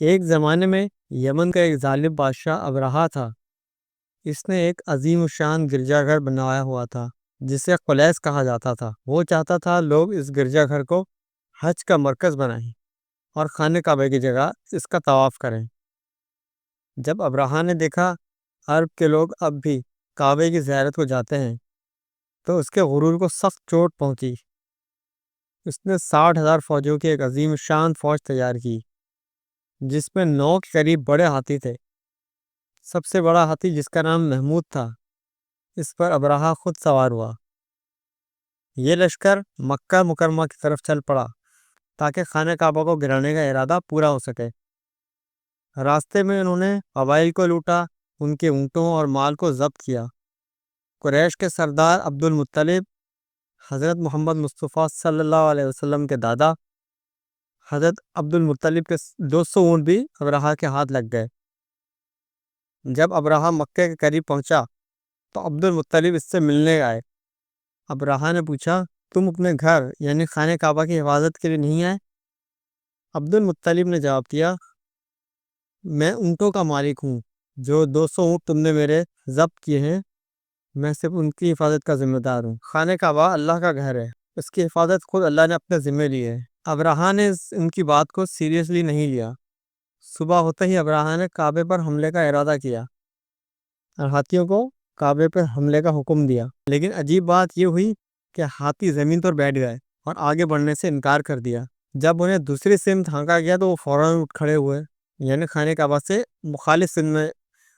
ایک زمانے میں یمن کا ایک ظالم بادشاہ ابرہا تھا۔ اس نے ایک عظیم الشان گرجا گھر بنایا ہوا تھا جسے قلیس کہا جاتا تھا۔ وہ چاہتا تھا لوگ اس گرجا گھر کو حج کا مرکز بنائیں اور خانہ کعبہ کی جگہ اس کا طواف کریں۔ جب ابرہا نے دیکھا عرب کے لوگ اب بھی کعبے کی زیارت کو جاتے ہیں تو اس کے غرور کو سخت چوٹ پہنچی۔ اس نے 60,000 فوجیوں کی ایک عظیم الشان فوج تیار کی جس میں 9 کے قریب بڑے ہاتھی تھے۔ سب سے بڑا ہاتھی جس کا نام محمود تھا، اس پر ابرہا خود سوار ہوا۔ یہ لشکر مکہ مکرمہ کی طرف چل پڑا تاکہ خانہ کعبہ کو گرانے کا ارادہ پورا ہو سکے۔ راستے میں انہوں نے قبائل کو لوٹا، ان کے اونٹوں اور مال کو ضبط کیا۔ قریش کے سردار عبد المطلب، حضرت محمد مصطفیٰ صلی اللہ علیہ وسلم کے دادا حضرت عبد المطلب کے 200 اونٹ بھی ابرہا کے ہاتھ لگ گئے۔ جب ابرہا مکہ کے قریب پہنچا تو عبد المطلب اس سے ملنے آئے۔ ابرہا نے پوچھا، تم اپنے گھر یعنی خانہ کعبہ کی حفاظت کے لیے نہیں آئے؟ عبد المطلب نے جواب دیا، میں اونٹوں کا مالک ہوں، جو 200 اونٹ تم نے میرے ضبط کیے ہیں، میں صرف ان کی حفاظت کا ذمہ دار ہوں۔ خانہ کعبہ اللہ کا گھر ہے، اس کی حفاظت خود اللہ نے اپنے ذمہ لی ہے۔ ابرہا نے ان کی بات کو سیریسلی نہیں لیا۔ صبح ہوتے ہی ابرہا نے کعبے پر حملے کا ارادہ کیا اور ہاتھیوں کو کعبے پر حملے کا حکم دیا۔ لیکن عجیب بات یہ ہوئی کہ ہاتھی زمین پر بیٹھ گئے اور آگے بڑھنے سے انکار کر دیا۔ جب انہیں دوسری سمت ہانکا گیا تو وہ فوراً اٹھ کھڑے ہوئے، یعنی خانہ کعبہ سے مخالف سمت میں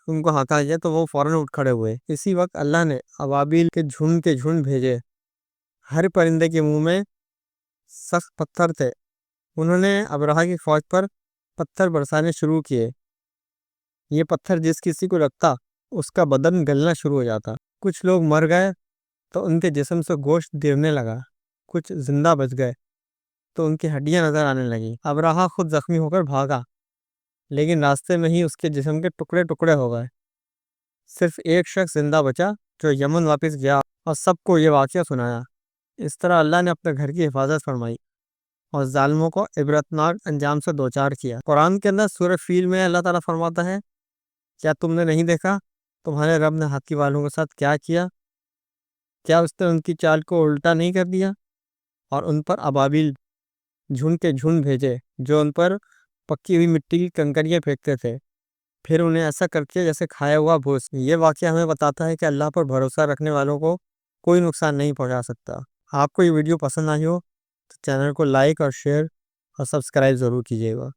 ان کو ہانکا گیا تو وہ فوراً اٹھ کھڑے ہوئے۔ اسی وقت اللہ نے ابابیل کے جھنڈ بھیجے۔ ہر پرندے کے منہ میں سخت پتھر تھے۔ انہوں نے ابرہا کی فوج پر پتھر برسانے شروع کیے۔ یہ پتھر جس کسی کو لگتا اس کا بدن گلنا شروع ہو جاتا۔ کچھ لوگ مر گئے تو ان کے جسم سے گوشت گرنے لگا، کچھ زندہ بچ گئے تو ان کی ہڈیاں نظر آنے لگیں۔ ابرہا خود زخمی ہو کر بھاگا، لیکن راستے میں ہی اس کے جسم کے ٹکڑے ٹکڑے ہو گئے۔ صرف ایک شخص زندہ بچا جو یمن واپس گیا اور سب کو یہ واقعہ سنایا۔ اس طرح اللہ نے اپنے گھر کی حفاظت فرمائی اور ظالموں کو عبرتناک انجام سے دوچار کیا۔ قرآن کے اندر سورہ فیل میں اللہ تعالیٰ فرماتا ہے، کیا تم نے نہیں دیکھا تمہارے رب نے ہاتھی والوں کے ساتھ کیا کیا؟ کیا اس نے ان کی چال کو الٹا نہیں کر دیا اور ان پر ابابیل جھنڈ کے جھنڈ بھیجے جو ان پر پکی ہوئی مٹی کی کنکریاں پھینکتے تھے، پھر انہیں ایسا کرتے جیسے کھایا ہوا بھوس۔ یہ واقعہ ہمیں بتاتا ہے کہ اللہ پر بھروسہ رکھنے والوں کو کوئی نقصان نہیں پہنچا سکتا۔ آپ کو یہ ویڈیو پسند آئی ہو تو چینل کو لائک اور شیئر اور سبسکرائب ضرور کیجیے گا۔